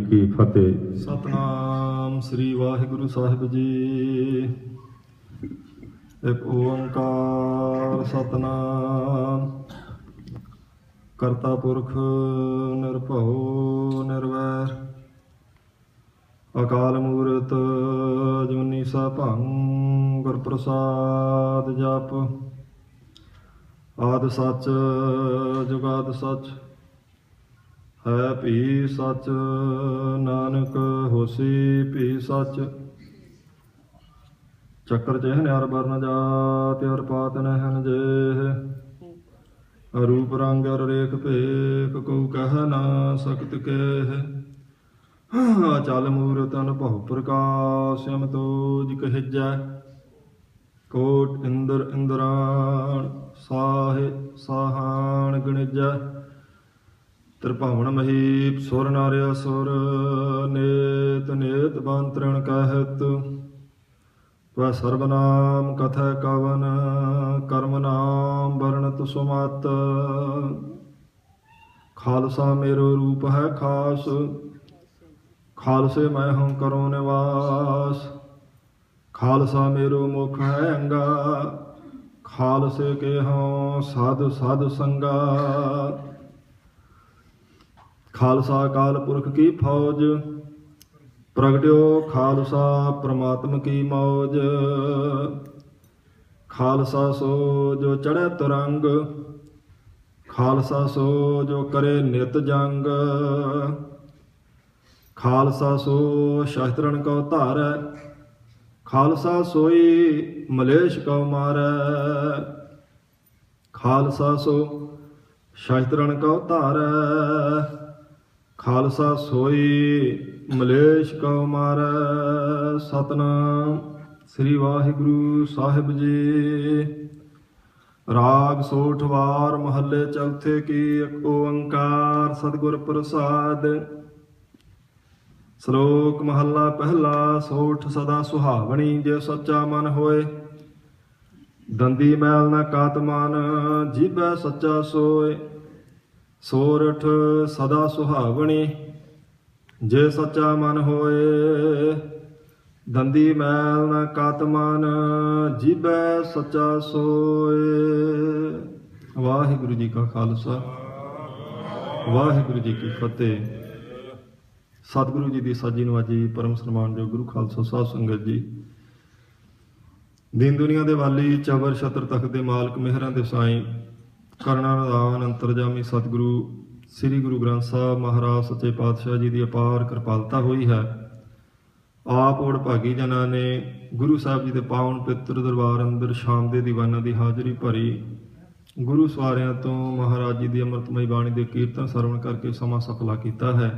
की फतेह। सतनाम श्री वाहिगुरु साहिब जी। एक ओंकार सतनाम करता पुरख निरभव निर्वैर अकाल मूरत जुनी सभंग गुर प्रसाद जप आद सच जुगाद सच है भी सच नानक होसी भी सच चक्कर चहन हर बरन जात हर पात नहन जेह रूप रंग हर रेख भेख को कह ना सकत केह चल मूरत अनुभव प्रकाश यम तोज कहजै कोट इंद्र इंद्राण साहे साहान गणिजै त्रिभावन महीप सुर नार असुर नेत नेत बंतरण कहत वह सर्वनाम कथ कवन कर्म नाम वर्णत सुमत खालसा मेरो रूप है खास खालसे मैं हूँ करो निवास खालसा मेरो मुख है अंगा खालसे के हों साधु साधु संगा खालसा काल पुरख की फौज प्रगट्यो खालसा परमात्म की मौज खालसा सो जो चढ़े तुरंग खालसा सो जो करे नित जंग खालसा सो शास्त्रन को धारै खालसा सोई मलेश को मारै खालसा सो शास्त्रन को धारै खालसा सोई मलेश को मारै। सतनाम श्री वाहिगुरु साहिब जी। राग सोठ वार महले चौथे की एक ओंकार सतगुर प्रसाद। श्लोक महला पहला सोठ सदा सुहावनी जे सच्चा मन होए दंदी मैल न कात मान जीभै सच्चा सोए सोरठ सदा सुहावनी जे सच्चा मन होए दंदी मैल न कात मान जीभै सच्चा सोए। वाहिगुरु जी का खालसा वाहिगुरु जी की फतेह। सतगुरु जी की साजी नवाजी परम सन्मान जो गुरु खालसा साध संगत जी। दीन दुनिया दे वाली चबर छत्र तख्त दे मालक मेहरां दे साईं करना निदान अंतरजामी सतगुरु श्री गुरु ग्रंथ साहब महाराज सच्चे पातशाह जी की अपार कृपालता हुई है। आप ओढ़ भागी जना ने गुरु साहब जी के पावन पित्र दरबार अंदर शाम के दीवाना की हाजरी भरी। गुरु सवारियां तो महाराज जी की अमृतमई बाणी के कीर्तन सरवण करके समा सफला किया है।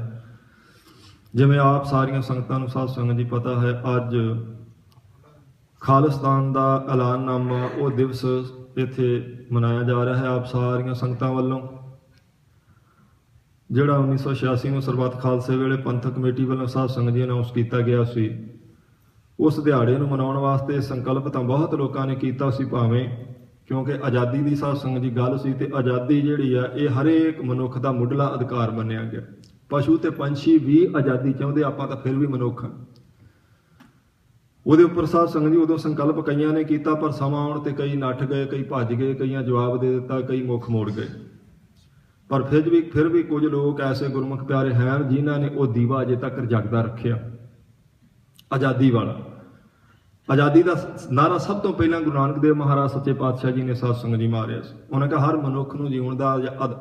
जिवें आप सारिया संगतां नूं साध संगत जी पता है अज खालिस्तान का ऐलाननामा वो दिवस इत्थे मनाया जा रहा है। आप सारिया संगतां वल्लों जिहड़ा 1986 में सरबत खालसे वेले पंथक कमेटी वालों साध संगत जी अनाउंस किया गया सी उस दिहाड़े नूं मनाउण वास्ते संकल्प तो बहुत लोगों ने किया सी भावें क्योंकि आज़ादी की साध संगत जी गल सी ते आज़ादी जिहड़ी आ ये हरेक मनुख का मुढ़ला अधिकार मन्निया गया। पशु ते पंछी भी आज़ादी चाहुंदे आपां तां फिर भी मनुख हां। ਉਹਦੇ ਉੱਪਰ ਸਾਧ ਸੰਗਤ ਜੀ ਉਦੋਂ ਸੰਕਲਪ ਕਈਆਂ ਨੇ ਕੀਤਾ ਪਰ ਸਮਾਂ ਆਉਣ ਤੇ ਕਈ ਨੱਠ ਗਏ ਕਈ ਭੱਜ ਗਏ ਕਈਆਂ ਜਵਾਬ ਦੇ ਦਿੱਤਾ ਕਈ ਮੁੱਖ ਮੋੜ ਗਏ। ਪਰ ਫਿਰ ਵੀ ਕੁਝ ਲੋਕ ਐਸੇ ਗੁਰਮੁਖ ਪਿਆਰੇ ਹਨ ਜਿਨ੍ਹਾਂ ਨੇ ਉਹ ਦੀਵਾ ਅਜੇ ਤੱਕ ਜਗਦਾ ਰੱਖਿਆ ਆਜ਼ਾਦੀ ਵਾਲਾ। आज़ादी का नारा सब तो पहला गुरु नानक देव महाराज सच्चे पातशाह जी ने साध संगत जी मारिया। उन्होंने कहा हर मनुख नूं जीवन का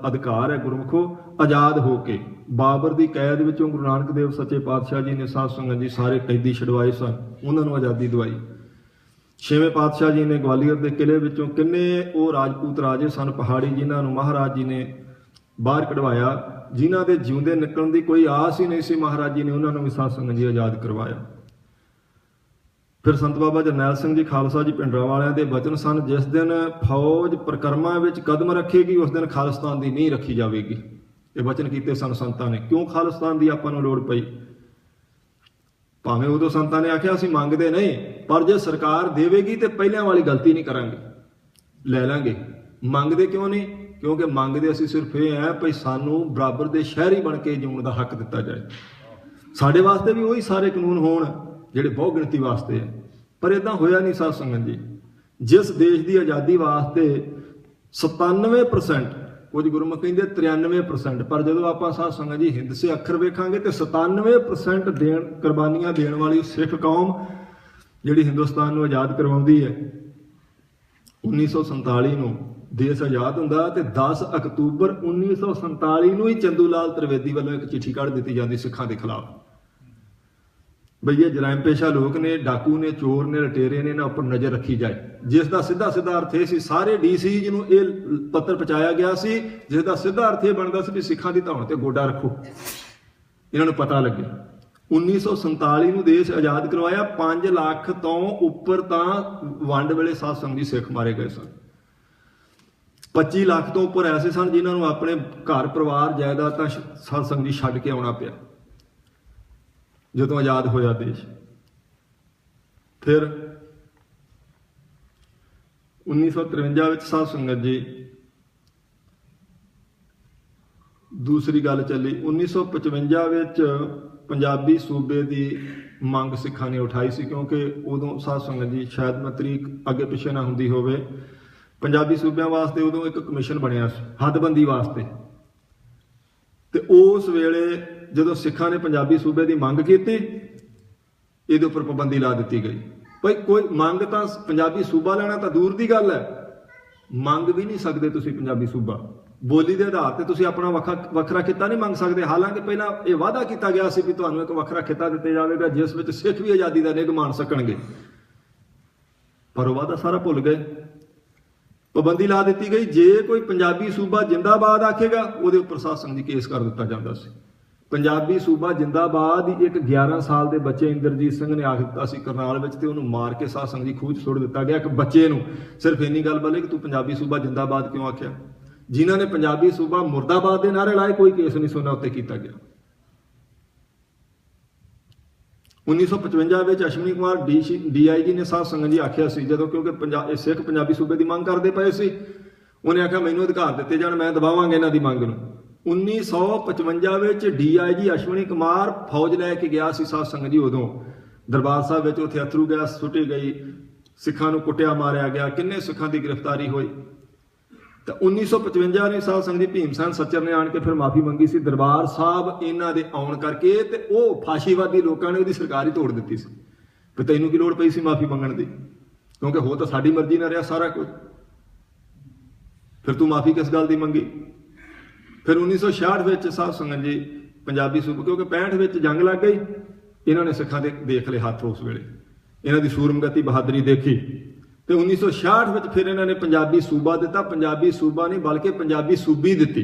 अधिकार है गुरमुखो आज़ाद होके। बाबर की कैद विचों गुरु नानक देव सच्चे पातशाह जी ने साध संगत जी सारे कैदी छुड़वाए सन उन्होंने आज़ादी दवाई। छेवें पातशाह जी ने ग्वालियर के किले विचों किन्ने वो राजपूत राजे सन पहाड़ी जिन्होंने महाराज जी ने बाहर कढ़वाया जिन्हों के जिउंदे निकलण की कोई आस ही नहीं सी। महाराज जी ने उन्होंने भी साध संगत जी आज़ाद करवाया। फिर संत बाबा जरनैल सिंह जी खालसा जी पिंडरावालियां दे वचन सन जिस दिन फौज परिक्रमा विच कदम रखेगी उस दिन खालिस्तान की नींह रखी जाएगी। ये वचन किए सन संतां ने। क्यों खालिस्तान की आपां नूं लोड़ पई? भावें उदों संतां ने आख्या असीं मंगदे नहीं पर जे सरकार देवेगी तो पहलियां वाली गलती नहीं करांगे लै लांगे। मंगदे क्यों नहीं? क्योंकि मंगदे असीं सिर्फ ये है भई सानूं बराबर दे शहरी बन के जीउण दा हक दिता जाए। ਸਾਡੇ ਵਾਸਤੇ ਵੀ ਉਹੀ ਸਾਰੇ ਕਾਨੂੰਨ ਹੋਣ ਜਿਹੜੇ ਬਹੁ ਗਿਣਤੀ ਵਾਸਤੇ ਹੈ। ਪਰ ਇਦਾਂ ਹੋਇਆ ਨਹੀਂ ਸਾਧ ਸੰਗਤ ਜੀ। ਜਿਸ ਦੇਸ਼ ਦੀ ਆਜ਼ਾਦੀ ਵਾਸਤੇ 97%, ਕੁਝ ਗੁਰਮੁਖ ਕਹਿੰਦੇ 93%, ਪਰ ਜਦੋਂ ਆਪਾਂ ਸਾਧ ਸੰਗਤ ਜੀ ਹਿੰਦਸੇ ਅੱਖਰ ਵੇਖਾਂਗੇ ਤੇ 97% ਕੁਰਬਾਨੀਆਂ ਦੇਣ ਵਾਲੀ ਸਿੱਖ ਕੌਮ ਜਿਹੜੀ ਹਿੰਦੁਸਤਾਨ ਨੂੰ ਆਜ਼ਾਦ ਕਰਵਾਉਂਦੀ ਹੈ। 1947 ਨੂੰ ਦੇਸ਼ ਆਜ਼ਾਦ ਹੁੰਦਾ ਤੇ 10 ਅਕਤੂਬਰ 1947 ਨੂੰ ਹੀ ਚੰਦੂ ਲਾਲ ਤ੍ਰਿਵੇਦੀ ਵੱਲੋਂ ਇੱਕ ਚਿੱਠੀ ਕੱਢ ਦਿੱਤੀ ਜਾਂਦੀ ਸਿੱਖਾਂ ਦੇ ਖਿਲਾਫ, ਬਈ ਇਹ ਜਰਾਇਮ ਪੇਸ਼ਾ ਲੋਕ ਨੇ, ਡਾਕੂ ਨੇ, ਚੋਰ ਨੇ, ਲਟੇਰੇ ਨੇ, ਇਹਨਾਂ ਉੱਪਰ ਨਜ਼ਰ ਰੱਖੀ ਜਾਏ। ਜਿਸ ਦਾ ਸਿੱਧਾ ਅਰਥ ਇਹ ਸੀ, ਸਾਰੇ ਡੀਸੀ ਜਿਹਨੂੰ ਇਹ ਪੱਤਰ ਪਹੁੰਚਾਇਆ ਗਿਆ ਸੀ, ਜਿਸ ਦਾ ਸਿੱਧਾ ਅਰਥ ਇਹ ਬਣਦਾ ਸੀ ਵੀ ਸਿੱਖਾਂ ਦੀ ਧੌਣ ਤੇ ਗੋਡਾ ਰੱਖੋ, ਇਹਨਾਂ ਨੂੰ ਪਤਾ ਲੱਗੇ। 1947 ਨੂੰ ਦੇਸ਼ ਆਜ਼ਾਦ ਕਰਵਾਇਆ। 5 ਲੱਖ ਤੋਂ ਉੱਪਰ ਤਾਂ ਵੰਡ ਵੇਲੇ ਸਾਧ ਸੰਗਤ ਜੀ ਸਿੱਖ ਮਾਰੇ ਗਏ ਸਨ। 25 ਲੱਖ ਤੋਂ ਉੱਪਰ ਐਸੇ ਸਨ ਜਿਨ੍ਹਾਂ ਨੂੰ ਆਪਣੇ ਘਰ ਪਰਿਵਾਰ ਜਾਇਦਾਦਾਂ ਸਾਧ ਸੰਗਤ ਜੀ ਛੱਡ ਕੇ ਆਉਣਾ ਪਿਆ ਜਦੋਂ ਆਜ਼ਾਦ ਹੋਇਆ ਦੇਸ਼। ਫਿਰ 1953 ਵਿੱਚ ਸਾਧ ਸੰਗਤ ਜੀ ਦੂਸਰੀ ਗੱਲ ਚੱਲੀ। 1955 ਵਿੱਚ ਪੰਜਾਬੀ ਸੂਬੇ ਦੀ ਮੰਗ ਸਿੱਖਾਂ ਨੇ ਉਠਾਈ ਸੀ, ਕਿਉਂਕਿ ਉਦੋਂ ਸਾਧ ਸੰਗਤ ਜੀ ਸ਼ਾਇਦ ਮੈਂ ਤਰੀਕ ਅੱਗੇ ਪਿੱਛੇ ਨਾ ਹੁੰਦੀ ਹੋਵੇ, ਪੰਜਾਬੀ ਸੂਬਿਆਂ ਵਾਸਤੇ ਉਦੋਂ ਇੱਕ ਕਮਿਸ਼ਨ ਬਣਿਆ ਸੀ ਹੱਦਬੰਦੀ ਵਾਸਤੇ। ਤੇ ਉਸ ਵੇਲੇ ਜਦੋਂ ਸਿੱਖਾਂ ਨੇ ਪੰਜਾਬੀ ਸੂਬੇ ਦੀ ਮੰਗ ਕੀਤੀ, ਇਹਦੇ ਉੱਪਰ ਪਾਬੰਦੀ ਲਾ ਦਿੱਤੀ ਗਈ। ਭਾਈ ਕੋਈ ਮੰਗ ਤਾਂ ਪੰਜਾਬੀ ਸੂਬਾ ਲੈਣਾ ਤਾਂ ਦੂਰ ਦੀ ਗੱਲ ਹੈ, ਮੰਗ ਵੀ ਨਹੀਂ ਸਕਦੇ ਤੁਸੀਂ ਪੰਜਾਬੀ ਸੂਬਾ। ਬੋਲੀ ਦੇ ਆਧਾਰ ਤੇ ਤੁਸੀਂ ਆਪਣਾ ਵੱਖਰਾ ਖਿੱਤਾ ਨਹੀਂ ਮੰਗ ਸਕਦੇ। ਹਾਲਾਂਕਿ ਪਹਿਲਾਂ ਇਹ ਵਾਅਦਾ ਕੀਤਾ ਗਿਆ ਸੀ ਵੀ ਤੁਹਾਨੂੰ ਇੱਕ ਵੱਖਰਾ ਖਿੱਤਾ ਦਿੱਤਾ ਜਾਵੇਗਾ ਜਿਸ ਵਿੱਚ ਸਿੱਖ ਵੀ ਆਜ਼ਾਦੀ ਦਾ ਨਿੱਘ ਮਾਣ ਸਕਣਗੇ, ਪਰ ਉਹ ਵਾਅਦਾ ਸਾਰਾ ਭੁੱਲ ਗਏ। ਪਾਬੰਦੀ ਲਾ ਦਿੱਤੀ ਗਈ। ਜੇ ਕੋਈ ਪੰਜਾਬੀ ਸੂਬਾ ਜਿੰਦਾਬਾਦ ਆਖੇਗਾ ਉਹਦੇ ਉੱਪਰ ਸਾਧ ਸੰਗਤ ਜੀ ਕੇਸ ਕਰ ਦਿੱਤਾ ਜਾਂਦਾ ਸੀ। ਪੰਜਾਬੀ ਸੂਬਾ ਜਿੰਦਾਬਾਦ ਹੀ ਇੱਕ 11 ਸਾਲ ਦੇ ਬੱਚੇ ਇੰਦਰਜੀਤ ਸਿੰਘ ਨੇ ਆਖ ਦਿੱਤਾ ਸੀ ਕਰਨਾਲ ਵਿੱਚ, ਤੇ ਉਹਨੂੰ ਮਾਰ ਕੇ ਸਾਧ ਸੰਗਤ ਜੀ ਖੂਹ 'ਚ ਸੁੱਟ ਦਿੱਤਾ ਗਿਆ। ਇੱਕ ਬੱਚੇ ਨੂੰ ਸਿਰਫ ਇੰਨੀ ਗੱਲ ਬਲੇ ਕਿ ਤੂੰ ਪੰਜਾਬੀ ਸੂਬਾ ਜਿੰਦਾਬਾਦ ਕਿਉਂ ਆਖਿਆ। ਜਿਨ੍ਹਾਂ ਨੇ ਪੰਜਾਬੀ ਸੂਬਾ ਮੁਰਦਾਬਾਦ ਦੇ ਨਾਅਰੇ ਲਾਏ, ਕੋਈ ਕੇਸ ਨਹੀਂ ਸੁਣਿਆ ਉੱਤੇ ਕੀਤਾ ਗਿਆ। 1955 ਵਿੱਚ ਅਸ਼ਵਨੀ ਕੁਮਾਰ DIG ਨੇ ਸਾਧ ਸੰਗਤ ਜੀ ਆਖਿਆ ਸੀ, ਜਦੋਂ ਕਿਉਂਕਿ ਸਿੱਖ ਪੰਜਾਬੀ ਸੂਬੇ ਦੀ ਮੰਗ ਕਰਦੇ ਪਏ ਸੀ, ਉਹਨੇ ਆਖਿਆ ਮੈਨੂੰ ਅਧਿਕਾਰ ਦਿੱਤੇ ਜਾਣ, ਮੈਂ ਦਬਾਵਾਂਗਾ ਇਹਨਾਂ ਦੀ ਮੰਗ ਨੂੰ। 1955 ਵਿੱਚ DIG ਅਸ਼ਵਨੀ ਕੁਮਾਰ ਫੌਜ ਲੈ ਕੇ ਗਿਆ ਸੀ ਸਾਧ ਸੰਗਤ ਜੀ ਉਦੋਂ ਦਰਬਾਰ ਸਾਹਿਬ ਵਿੱਚ। ਉੱਥੇ ਅਥਰੂ ਗੈਸ ਸੁੱਟੀ ਗਈ, ਸਿੱਖਾਂ ਨੂੰ ਕੁੱਟਿਆ ਮਾਰਿਆ ਗਿਆ, ਕਿੰਨੇ ਸਿੱਖਾਂ ਦੀ ਗ੍ਰਿਫਤਾਰੀ ਹੋਈ। ਤਾਂ 1955 ਨੇ ਸਾਧ ਸੰਗਤ ਜੀ ਭੀਮ ਸੈਨ ਸੱਚਰ ਨੇ ਆਣ ਕੇ ਫਿਰ ਮਾਫੀ ਮੰਗੀ ਸੀ ਦਰਬਾਰ ਸਾਹਿਬ ਇਹਨਾਂ ਦੇ ਆਉਣ ਕਰਕੇ, ਤੇ ਉਹ ਫਾਸ਼ੀਵਾਦੀ ਲੋਕਾਂ ਨੇ ਉਹਦੀ ਸਰਕਾਰ ਹੀ ਤੋੜ ਦਿੱਤੀ ਸੀ। ਤੇ ਤੈਨੂੰ ਕੀ ਲੋੜ ਪਈ ਸੀ ਮਾਫੀ ਮੰਗਣ ਦੀ, ਕਿਉਂਕਿ ਹੋ ਤਾਂ ਸਾਡੀ ਮਰਜ਼ੀ ਨਾਲ ਰਿਹਾ ਸਾਰਾ ਕੁਝ, ਫਿਰ ਤੂੰ ਮਾਫੀ ਕਿਸ ਗੱਲ ਦੀ ਮੰਗੀ। ਫਿਰ 1966 ਵਿੱਚ ਸਾਧ ਸੰਗਤ ਜੀ ਪੰਜਾਬੀ ਸੂਬਾ, ਕਿਉਂਕਿ 65 ਵਿੱਚ ਜੰਗ ਲੱਗ ਗਈ, ਇਹਨਾਂ ਨੇ ਸਿੱਖਾਂ ਦੇ ਦੇਖ ਲਏ ਹੱਥ। ਉਸ ਵੇਲੇ ਇਹਨਾਂ ਦੀ ਸੂਰਮਗਤੀ ਬਹਾਦਰੀ ਦੇਖੀ, ਤੇ 1966 ਵਿੱਚ ਫਿਰ ਇਹਨਾਂ ਨੇ ਪੰਜਾਬੀ ਸੂਬਾ ਦਿੱਤਾ। ਪੰਜਾਬੀ ਸੂਬਾ ਨਹੀਂ ਬਲਕਿ ਪੰਜਾਬੀ ਸੂਬੀ ਦਿੱਤੀ,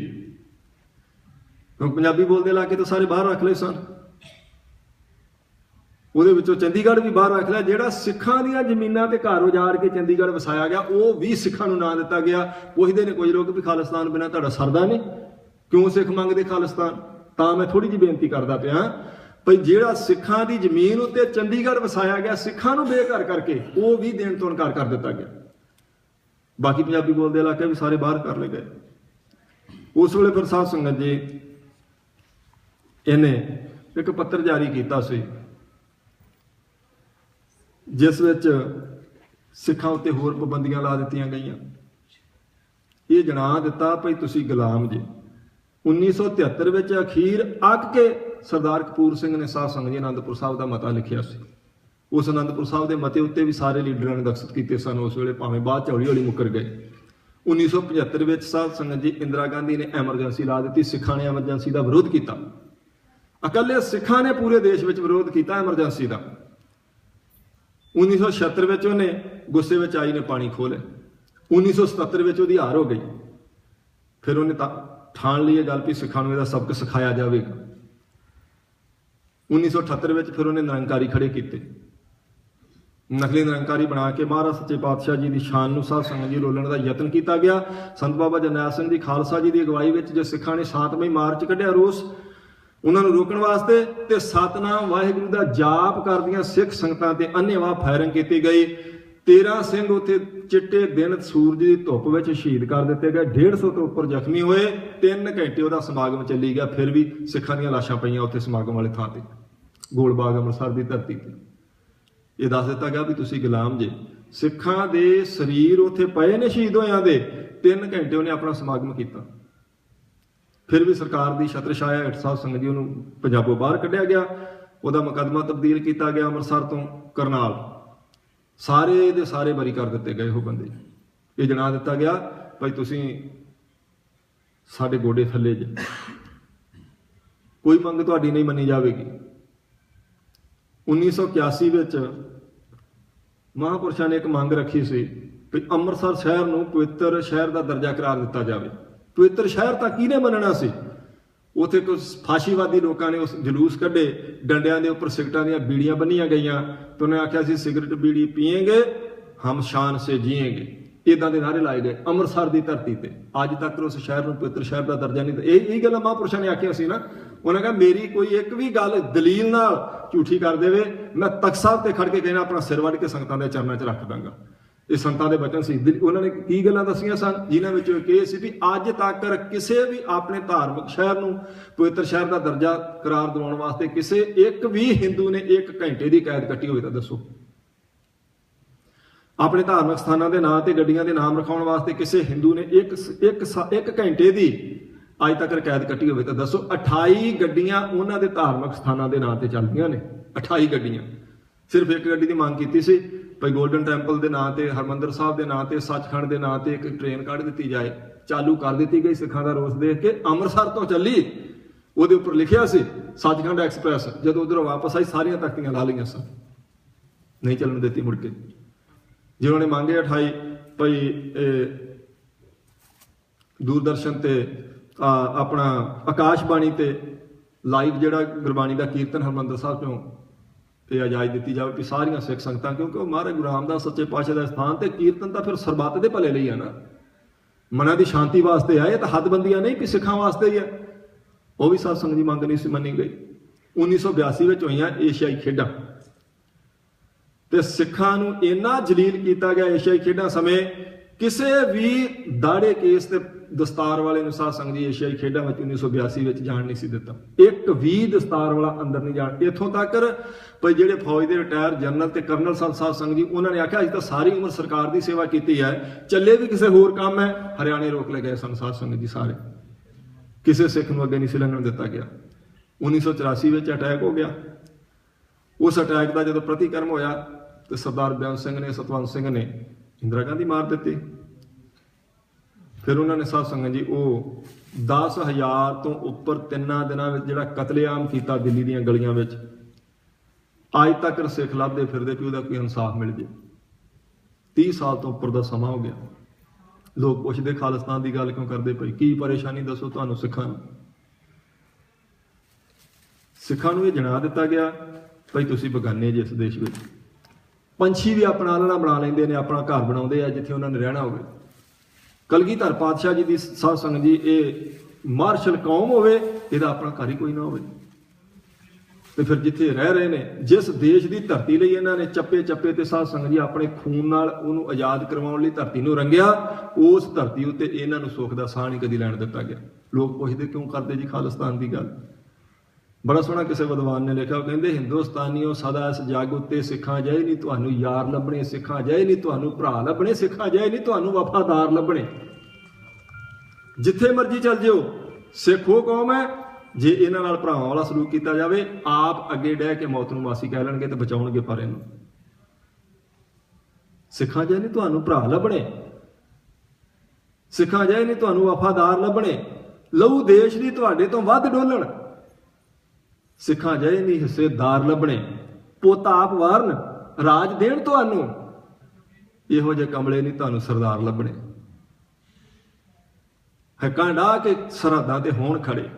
ਕਿਉਂਕਿ ਪੰਜਾਬੀ ਬੋਲਦੇ ਇਲਾਕੇ ਤਾਂ ਸਾਰੇ ਬਾਹਰ ਰੱਖ ਲਏ ਸਨ। ਉਹਦੇ ਵਿੱਚੋਂ ਚੰਡੀਗੜ੍ਹ ਵੀ ਬਾਹਰ ਰੱਖ ਲਿਆ। ਜਿਹੜਾ ਸਿੱਖਾਂ ਦੀਆਂ ਜ਼ਮੀਨਾਂ ਤੇ ਘਰ ਉਜਾੜ ਕੇ ਚੰਡੀਗੜ੍ਹ ਵਸਾਇਆ ਗਿਆ, ਉਹ ਵੀ ਸਿੱਖਾਂ ਨੂੰ ਨਾਂ ਦਿੱਤਾ ਗਿਆ। ਪੁੱਛਦੇ ਨੇ ਕੁਝ ਲੋਕ ਵੀ ਖਾਲਿਸਤਾਨ ਬਿਨਾਂ ਤੁਹਾਡਾ ਸਰਦਾ ਨਹੀਂ, ਕਿਉਂ ਸਿੱਖ ਮੰਗਦੇ ਖਾਲਿਸਤਾਨ। ਤਾਂ ਮੈਂ ਥੋੜੀ ਜਿਹੀ ਬੇਨਤੀ ਕਰਦਾ ਪਿਆ ਭਈ ਜਿਹੜਾ ਸਿੱਖਾਂ ਦੀ ਜ਼ਮੀਨ ਉੱਤੇ ਚੰਡੀਗੜ੍ਹ ਵਸਾਇਆ ਗਿਆ ਸਿੱਖਾਂ ਨੂੰ ਬੇਘਰ ਕਰਕੇ, ਉਹ ਵੀ ਦੇਣ ਤੋਂ ਇਨਕਾਰ ਕਰ ਦਿੱਤਾ ਗਿਆ। ਬਾਕੀ ਪੰਜਾਬੀ ਬੋਲਦੇ ਇਲਾਕੇ ਵੀ ਸਾਰੇ ਬਾਹਰ ਕਰ ਲਏ ਗਏ। ਉਸ ਵੇਲੇ ਫਿਰ ਸਾਧ ਸੰਗਤ ਜੀ ਇਹਨੇ ਇੱਕ ਪੱਤਰ ਜਾਰੀ ਕੀਤਾ ਸੀ, ਜਿਸ ਵਿੱਚ ਸਿੱਖਾਂ ਉੱਤੇ ਹੋਰ ਪਾਬੰਦੀਆਂ ਲਾ ਦਿੱਤੀਆਂ ਗਈਆਂ। ਇਹ ਜਣਾ ਦਿੱਤਾ ਭਈ ਤੁਸੀਂ ਗੁਲਾਮ ਜੀ। 1973 ਵਿੱਚ ਅਖੀਰ ਅੱਕ ਕੇ ਸਰਦਾਰ ਕਪੂਰ ਸਿੰਘ ਨੇ ਸਾਧ ਸੰਗਤ ਜੀ ਅਨੰਦਪੁਰ ਸਾਹਿਬ ਦਾ ਮਤਾ ਲਿਖਿਆ ਸੀ। ਉਸ ਅਨੰਦਪੁਰ ਸਾਹਿਬ ਦੇ ਮਤੇ ਉੱਤੇ ਵੀ ਸਾਰੇ ਲੀਡਰਾਂ ਨੇ ਦਸਤਖਤ ਕੀਤੇ ਸਨ ਉਸ ਵੇਲੇ, ਭਾਵੇਂ ਬਾਅਦ 'ਚ ਹੌਲੀ ਹੌਲੀ ਮੁੱਕਰ ਗਏ। 1975 ਵਿੱਚ ਸਾਧ ਸੰਗਤ ਜੀ ਇੰਦਰਾ ਗਾਂਧੀ ਨੇ ਐਮਰਜੈਂਸੀ ਲਾ ਦਿੱਤੀ। ਸਿੱਖਾਂ ਨੇ ਐਮਰਜੈਂਸੀ ਦਾ ਵਿਰੋਧ ਕੀਤਾ, ਇਕੱਲੇ ਸਿੱਖਾਂ ਨੇ ਪੂਰੇ ਦੇਸ਼ ਵਿੱਚ ਵਿਰੋਧ ਕੀਤਾ ਐਮਰਜੈਂਸੀ ਦਾ। 1976 ਵਿੱਚ ਉਹਨੇ ਗੁੱਸੇ ਵਿੱਚ ਆਈ ਨੇ ਪਾਣੀ ਖੋਹ ਲਿਆ। 1977 ਵਿੱਚ ਉਹਦੀ ਹਾਰ ਹੋ ਗਈ। ਫਿਰ ਉਹਨੇ ਠਾਣ ਲਈ ਇਹ ਗੱਲ ਵੀ ਸਿੱਖਾਂ ਨੂੰ ਇਹਦਾ ਸਬਕ ਸਿਖਾਇਆ ਜਾਵੇਗਾ। 1978 ਵਿੱਚ ਫਿਰ ਉਹਨੇ ਨਿਰੰਕਾਰੀ ਖੜੇ ਕੀਤੇ, ਨਕਲੀ ਨਿਰੰਕਾਰੀ ਬਣਾ ਕੇ ਮਹਾਰਾਜ ਸੱਚੇ ਪਾਤਸ਼ਾਹ ਜੀ ਦੀ ਸ਼ਾਨ ਨੂੰ ਸਾਧ ਸੰਗਤ ਜੀ ਰੋਲਣ ਦਾ ਯਤਨ ਕੀਤਾ ਗਿਆ। ਸੰਤ ਬਾਬਾ ਜਰਨੈਲ ਸਿੰਘ ਜੀ ਖਾਲਸਾ ਜੀ ਦੀ ਅਗਵਾਈ ਵਿੱਚ ਜੋ ਸਿੱਖਾਂ ਨੇ 7 ਮਾਰਚ ਕੱਢਿਆ ਰੋਸ ਉਹਨਾਂ ਨੂੰ ਰੋਕਣ ਵਾਸਤੇ, ਤੇ ਸਤਨਾਮ ਵਾਹਿਗੁਰੂ ਦਾ ਜਾਪ ਕਰਦੀਆਂ ਸਿੱਖ ਸੰਗਤਾਂ ਤੇ ਅੰਨ੍ਹੇਵਾਹ ਫਾਇਰਿੰਗ ਕੀਤੀ ਗਈ। 13 ਸਿੰਘ ਉੱਥੇ ਚਿੱਟੇ ਦਿਨ ਸੂਰਜ ਦੀ ਧੁੱਪ ਵਿੱਚ ਸ਼ਹੀਦ ਕਰ ਦਿੱਤੇ ਗਏ। 150 ਤੋਂ ਉੱਪਰ ਜ਼ਖਮੀ ਹੋਏ। 3 ਘੰਟੇ ਉਹਦਾ ਸਮਾਗਮ ਚੱਲੀ ਗਿਆ, ਫਿਰ ਵੀ ਸਿੱਖਾਂ ਦੀਆਂ ਲਾਸ਼ਾਂ ਪਈਆਂ ਉੱਥੇ ਸਮਾਗਮ ਵਾਲੀ ਥਾਂ ਤੇ। ਗੋਲਬਾਗ ਅੰਮ੍ਰਿਤਸਰ ਦੀ ਧਰਤੀ ਤੇ। ਇਹ ਦੱਸ ਦਿੱਤਾ ਗਿਆ ਵੀ ਤੁਸੀਂ ਗੁਲਾਮ ਜੇ। ਸਿੱਖਾਂ ਦੇ ਸਰੀਰ ਉੱਥੇ ਪਏ ਨੇ ਸ਼ਹੀਦ ਹੋਇਆਂ ਦੇ, 3 ਘੰਟੇ ਉਹਨੇ ਆਪਣਾ ਸਮਾਗਮ ਕੀਤਾ। ਫਿਰ ਵੀ ਸਰਕਾਰ ਦੀ ਛਤਰ ਛਾਇਆ ਹੇਠ ਸਾਧ ਸੰਗਤ ਜੀ ਉਹਨੂੰ ਪੰਜਾਬੋਂ ਬਾਹਰ ਕੱਢਿਆ ਗਿਆ, ਉਹਦਾ ਮੁਕੱਦਮਾ ਤਬਦੀਲ ਕੀਤਾ ਗਿਆ ਅੰਮ੍ਰਿਤਸਰ ਤੋਂ ਕਰਨਾਲ। ਸਾਰੇ ਦੇ ਸਾਰੇ ਬਰੀ ਕਰ ਦਿੱਤੇ ਗਏ ਉਹ ਬੰਦੇ। ਇਹ ਜਣਾ ਦਿੱਤਾ ਗਿਆ ਭਾਈ ਤੁਸੀਂ ਸਾਡੇ ਗੋਡੇ ਥੱਲੇ ਜੇ, ਕੋਈ ਮੰਗ ਤੁਹਾਡੀ ਨਹੀਂ ਮੰਨੀ ਜਾਵੇਗੀ। 1981 ਵਿੱਚ ਮਹਾਂਪੁਰਸ਼ਾਂ ਨੇ ਇੱਕ ਮੰਗ ਰੱਖੀ ਸੀ ਵੀ ਅੰਮ੍ਰਿਤਸਰ ਸ਼ਹਿਰ ਨੂੰ ਪਵਿੱਤਰ ਸ਼ਹਿਰ ਦਾ ਦਰਜਾ ਕਰਾਰ ਦਿੱਤਾ ਜਾਵੇ। ਪਵਿੱਤਰ ਸ਼ਹਿਰ ਤਾਂ ਕਿਹਨੇ ਮੰਨਣਾ ਸੀ? ਉੱਥੇ ਕੁਝ ਫਾਸ਼ੀਵਾਦੀ ਲੋਕਾਂ ਨੇ ਉਸ ਜਲੂਸ ਕੱਢੇ, ਡੰਡਿਆਂ ਦੇ ਉੱਪਰ ਸਿਗਰਟਾਂ ਦੀਆਂ ਬੀੜੀਆਂ ਬੰਨੀਆਂ ਗਈਆਂ ਤੇ ਉਹਨੇ ਆਖਿਆ ਸੀ ਸਿਗਰਟ ਬੀੜੀ ਪੀਏਂਗੇ ਹਮ ਸ਼ਾਨ ਸੇ ਜੀਏਂਗੇ। ਇਦਾਂ ਦੇ ਨਾਰੇ ਲਾਏ ਗਏ ਅੰਮ੍ਰਿਤਸਰ ਦੀ ਧਰਤੀ ਤੇ। ਅੱਜ ਤੱਕ ਉਸ ਸ਼ਹਿਰ ਨੂੰ ਪਵਿੱਤਰ ਸ਼ਹਿਰ ਦਾ ਦਰਜਾ ਨਹੀਂ ਦਿੱਤਾ। ਇਹ ਗੱਲਾਂ ਮਹਾਂਪੁਰਸ਼ਾਂ ਨੇ ਆਖੀਆਂ ਸੀ ਨਾ। ਉਹਨਾਂ ਕਿਹਾ ਮੇਰੀ ਕੋਈ ਇੱਕ ਵੀ ਗੱਲ ਦਲੀਲ ਨਾਲ ਝੂਠੀ ਕਰ ਦੇਵੇ, ਮੈਂ ਤਖ਼ਤ ਸਾਹਿਬ ਤੇ ਖੜ ਕੇ ਕਹਿਣਾ ਆਪਣਾ ਸਿਰ ਵੱਢ ਕੇ ਸੰਗਤਾਂ ਦੇ ਚਰਨਾਂ 'ਚ ਰੱਖ ਦਾਂਗਾ। ਇਹ ਸੰਤਾਂ ਦੇ ਬਚਨ ਸੀ। ਉਹਨਾਂ ਨੇ ਕੀ ਗੱਲਾਂ ਦੱਸੀਆਂ ਸਨ, ਜਿਨ੍ਹਾਂ ਵਿੱਚੋਂ ਇੱਕ ਇਹ ਸੀ ਵੀ ਅੱਜ ਤੱਕ ਕਿਸੇ ਵੀ ਆਪਣੇ ਧਾਰਮਿਕ ਸ਼ਹਿਰ ਨੂੰ ਪਵਿੱਤਰ ਸ਼ਹਿਰ ਦਾ ਦਰਜਾ ਕਰਾਰ ਦਿਵਾਉਣ ਵਾਸਤੇ ਕਿਸੇ ਇੱਕ ਵੀ ਹਿੰਦੂ ਨੇ 1 ਘੰਟੇ ਦੀ ਕੈਦ ਕੱਟੀ ਹੋਵੇ ਤਾਂ ਦੱਸੋ। ਆਪਣੇ ਧਾਰਮਿਕ ਸਥਾਨਾਂ ਦੇ ਨਾਂ ਤੇ ਗੱਡੀਆਂ ਦੇ ਨਾਮ ਰਖਾਉਣ ਵਾਸਤੇ ਕਿਸੇ ਹਿੰਦੂ ਨੇ ਇੱਕ ਘੰਟੇ ਦੀ ਅੱਜ ਤੱਕ ਕੈਦ ਕੱਟੀ ਹੋਵੇ ਤਾਂ ਦੱਸੋ। 28 ਗੱਡੀਆਂ ਉਹਨਾਂ ਦੇ ਧਾਰਮਿਕ ਸਥਾਨਾਂ ਦੇ ਨਾਂ ਤੇ ਚੱਲਦੀਆਂ ਨੇ। 28 ਗੱਡੀਆਂ। ਸਿਰਫ ਇੱਕ ਗੱਡੀ ਦੀ ਮੰਗ ਕੀਤੀ ਸੀ ਭਾਈ ਗੋਲਡਨ ਟੈਂਪਲ ਦੇ ਨਾਂ ਤੇ, ਹਰਮੰਦਰ ਸਾਹਿਬ ਦੇ ਨਾਂ ਤੇ, ਸੱਚਖੰਡ ਦੇ ਨਾਂ ਤੇ ਇੱਕ ਟ੍ਰੇਨ ਕੱਢ ਦਿੱਤੀ ਜਾਏ। ਚਾਲੂ ਕਰ ਦਿੱਤੀ ਗਈ ਸਿੱਖਾਂ ਦਾ ਰੋਸ ਦੇਖ ਕੇ। ਅੰਮ੍ਰਿਤਸਰ ਤੋਂ ਚੱਲੀ, ਉਹਦੇ ਉੱਪਰ ਲਿਖਿਆ ਸੀ ਸੱਚਖੰਡ ਐਕਸਪ੍ਰੈਸ। ਜਦੋਂ ਉਧਰੋਂ ਵਾਪਸ ਆਈ ਸਾਰੀਆਂ ਤਖਤੀਆਂ ਲਾ ਲਈਆਂ ਸਨ, ਨਹੀਂ ਚੱਲਣ ਦਿੱਤੀ ਮੁੜ ਕੇ। ਜਿਨ੍ਹਾਂ ਨੇ ਮੰਗੇ 28 ਭਾਈ ਦੂਰਦਰਸ਼ਨ ਤੇ ਆਪਣਾ ਆਕਾਸ਼ਬਾਣੀ ਤੇ ਲਾਈਵ ਜਿਹੜਾ ਗੁਰਬਾਣੀ ਦਾ ਕੀਰਤਨ ਹਰਮੰਦਰ ਸਾਹਿਬ ਚੋਂ ਤੇ ਇਜਾਜ਼ਤ ਦਿੱਤੀ ਜਾਵੇ ਕਿ ਸਾਰੀਆਂ ਸਿੱਖ ਸੰਗਤਾਂ, ਕਿਉਂਕਿ ਉਹ ਮਹਾਰਾਜ ਗੁਰੂ ਰਾਮਦਾਸ ਸੱਚੇ ਪਾਤਸ਼ਾਹ ਦਾ ਸਥਾਨ ਤੇ ਕੀਰਤਨ ਤਾਂ ਫਿਰ ਸਰਬੱਤ ਦੇ ਭਲੇ ਲਈ ਆ ਨਾ, ਮਨਾਂ ਦੀ ਸ਼ਾਂਤੀ ਵਾਸਤੇ ਆ। ਇਹ ਤਾਂ ਹੱਦਬੰਦੀਆਂ ਨਹੀਂ ਕਿ ਸਿੱਖਾਂ ਵਾਸਤੇ ਹੀ ਆ। ਉਹ ਵੀ ਸਾਧ ਸੰਗਤ ਦੀ ਮੰਗ ਨਹੀਂ ਸੀ ਮੰਨੀ ਗਈ। 1982 ਵਿੱਚ ਹੋਈਆਂ ਏਸ਼ੀਆਈ ਖੇਡਾਂ ਤੇ ਸਿੱਖਾਂ ਨੂੰ ਇੰਨਾ ਜਲੀਲ ਕੀਤਾ ਗਿਆ ਏਸ਼ੀਆਈ ਖੇਡਾਂ ਸਮੇਂ। ਕਿਸੇ ਵੀ ਦਾੜੇ ਕੇਸ ਤੇ ਦਸਤਾਰ ਵਾਲੇ ਨੂੰ ਸਾਧ ਸੰਗਤ ਜੀ ਏਸ਼ੀਆਈ ਖੇਡਾਂ ਵਿੱਚ 1982 ਵਿੱਚ ਜਾਣ ਨਹੀਂ ਸੀ ਦਿੱਤਾ। ਇੱਕ ਵੀ ਦਸਤਾਰ ਵਾਲਾ ਅੰਦਰ ਨਹੀਂ ਜਾਣ। ਇੱਥੋਂ ਤੱਕ ਭਾਈ ਜਿਹੜੇ ਫੌਜ ਦੇ ਰਿਟਾਇਰ ਜਨਰਲ ਤੇ ਕਰਨਲ ਸਾਧ ਸੰਗਤ ਜੀ, ਉਹਨਾਂ ਨੇ ਆਖਿਆ ਅਸੀਂ ਤਾਂ ਸਾਰੀ ਉਮਰ ਸਰਕਾਰ ਦੀ ਸੇਵਾ ਕੀਤੀ ਹੈ, ਚੱਲੇ ਵੀ ਕਿਸੇ ਹੋਰ ਕੰਮ ਹੈ। ਹਰਿਆਣੇ ਰੋਕ ਲਏ ਗਏ ਸਨ ਸਾਧ ਸੰਗਤ ਜੀ ਸਾਰੇ। ਕਿਸੇ ਸਿੱਖ ਨੂੰ ਅੱਗੇ ਨਹੀਂ ਸੀ ਲੰਘਣ ਦਿੱਤਾ ਗਿਆ। 1984 ਵਿੱਚ ਅਟੈਕ ਹੋ ਗਿਆ। ਉਸ ਅਟੈਕ ਦਾ ਜਦੋਂ ਪ੍ਰਤੀਕਰਮ ਹੋਇਆ ਤੇ ਸਰਦਾਰ ਬੇਅੰਤ ਸਿੰਘ ਨੇ, ਸਤਵੰਤ ਸਿੰਘ ਨੇ ਇੰਦਰਾ ਗਾਂਧੀ ਮਾਰ ਦਿੱਤੀ। ਫਿਰ ਉਹਨਾਂ ਨੇ ਸਾਧ ਸੰਗਤ ਜੀ ਉਹ 10,000 ਤੋਂ ਉੱਪਰ 3 ਦਿਨਾਂ ਵਿੱਚ ਜਿਹੜਾ ਕਤਲੇਆਮ ਕੀਤਾ ਦਿੱਲੀ ਦੀਆਂ ਗਲੀਆਂ ਵਿੱਚ। ਅੱਜ ਤੱਕ ਸਿੱਖ ਲੱਭਦੇ ਫਿਰਦੇ ਕਿ ਉਹਦਾ ਕੋਈ ਇਨਸਾਫ ਮਿਲ ਜੇ। 30 ਸਾਲ ਤੋਂ ਉੱਪਰ ਦਾ ਸਮਾਂ ਹੋ ਗਿਆ। ਲੋਕ ਪੁੱਛਦੇ ਖਾਲਿਸਤਾਨ ਦੀ ਗੱਲ ਕਿਉਂ ਕਰਦੇ ਪਈ, ਕੀ ਪਰੇਸ਼ਾਨੀ ਦੱਸੋ ਤੁਹਾਨੂੰ ਸਿੱਖਾਂ ਨੂੰ। ਸਿੱਖਾਂ ਨੂੰ ਇਹ ਜਣਾ ਦਿੱਤਾ ਗਿਆ ਭਾਈ ਤੁਸੀਂ ਬਗਾਨੇ ਜੇ ਇਸ ਦੇਸ਼ ਵਿੱਚ। ਪੰਛੀ ਵੀ ਆਪਣਾ ਆਲਣਾ ਬਣਾ ਲੈਂਦੇ ਨੇ, ਆਪਣਾ ਘਰ ਬਣਾਉਂਦੇ ਆ ਜਿੱਥੇ ਉਹਨਾਂ ਨੇ ਰਹਿਣਾ ਹੋਵੇ। ਕਲਗੀਧਰ ਪਾਤਸ਼ਾਹ ਜੀ ਦੀ ਸਾਧ ਸੰਗਤ ਜੀ ਇਹ ਮਾਰਸ਼ਲ ਕੌਮ ਹੋਵੇ, ਇਹਦਾ ਆਪਣਾ ਘਰ ਹੀ ਕੋਈ ਨਾ ਹੋਵੇ। ਤੇ ਫਿਰ ਜਿੱਥੇ ਰਹਿ ਰਹੇ ਨੇ, ਜਿਸ ਦੇਸ਼ ਦੀ ਧਰਤੀ ਲਈ ਇਹਨਾਂ ਨੇ ਚੱਪੇ ਚੱਪੇ ਤੇ ਸਾਧ ਸੰਗਤ ਜੀ ਆਪਣੇ ਖੂਨ ਨਾਲ ਉਹਨੂੰ ਆਜ਼ਾਦ ਕਰਵਾਉਣ ਲਈ ਧਰਤੀ ਨੂੰ ਰੰਗਿਆ, ਉਸ ਧਰਤੀ ਉੱਤੇ ਇਹਨਾਂ ਨੂੰ ਸੁੱਖ ਦਾ ਸਾਹ ਨਹੀਂ ਕਦੀ ਲੈਣ ਦਿੱਤਾ ਗਿਆ। ਲੋਕ ਪੁੱਛਦੇ ਕਿਉਂ ਕਰਦੇ ਜੀ ਖਾਲਿਸਤਾਨ ਦੀ ਗੱਲ। ਬੜਾ ਸੋਹਣਾ ਕਿਸੇ ਵਿਦਵਾਨ ਨੇ ਲਿਖਿਆ, ਉਹ ਕਹਿੰਦੇ ਹਿੰਦੁਸਤਾਨੀਓ ਸਦਾ ਇਸ ਜੱਗ ਉੱਤੇ ਸਿੱਖਾਂ ਜਾਏ ਨਹੀਂ ਤੁਹਾਨੂੰ ਯਾਰ ਲੱਭਣੇ, ਸਿੱਖਾਂ ਜਾਏ ਨਹੀਂ ਤੁਹਾਨੂੰ ਭਰਾ ਲੱਭਣੇ, ਸਿੱਖਾਂ ਜਾਏ ਨਹੀਂ ਤੁਹਾਨੂੰ ਵਫਾਦਾਰ ਲੱਭਣੇ। ਜਿੱਥੇ ਮਰਜ਼ੀ ਚੱਲ ਜਿਓ, ਸਿੱਖ ਉਹ ਕੌਮ ਹੈ ਜੇ ਇਹਨਾਂ ਨਾਲ ਭਰਾਵਾਂ ਵਾਲਾ ਸਲੂਕ ਕੀਤਾ ਜਾਵੇ, ਆਪ ਅੱਗੇ ਡਹਿ ਕੇ ਮੌਤ ਨੂੰ ਮਾਸੀ ਕਹਿ ਲੈਣਗੇ ਤੇ ਬਚਾਉਣਗੇ ਪਰ ਇਹਨੂੰ। ਸਿੱਖਾਂ ਜਾਏ ਨਹੀਂ ਤੁਹਾਨੂੰ ਭਰਾ ਲੱਭਣੇ, ਸਿੱਖਾਂ ਜਾਏ ਨਹੀਂ ਤੁਹਾਨੂੰ ਵਫਾਦਾਰ ਲੱਭਣੇ, ਲਹੂ ਦੇਸ਼ ਦੀ ਤੁਹਾਡੇ ਤੋਂ ਵੱਧ ਡੋਲਣ। ਸਿੱਖਾਂ ਜਾਏ ਨਹੀਂ ਹਿੱਸੇਦਾਰ ਲੱਭਣੇ, ਪੁੱਤ ਆਪ ਵਾਰਨ ਰਾਜ ਦੇਣ ਤੁਹਾਨੂੰ, ਇਹੋ ਜਿਹੇ ਕਮਲੇ ਨਹੀਂ ਤੁਹਾਨੂੰ ਸਰਦਾਰ ਲੱਭਣੇ। ਹੱਕਾਂ ਢਾਹ ਕੇ ਸਰਹੱਦਾਂ ਤੇ ਹੋਣ ਖੜੇ,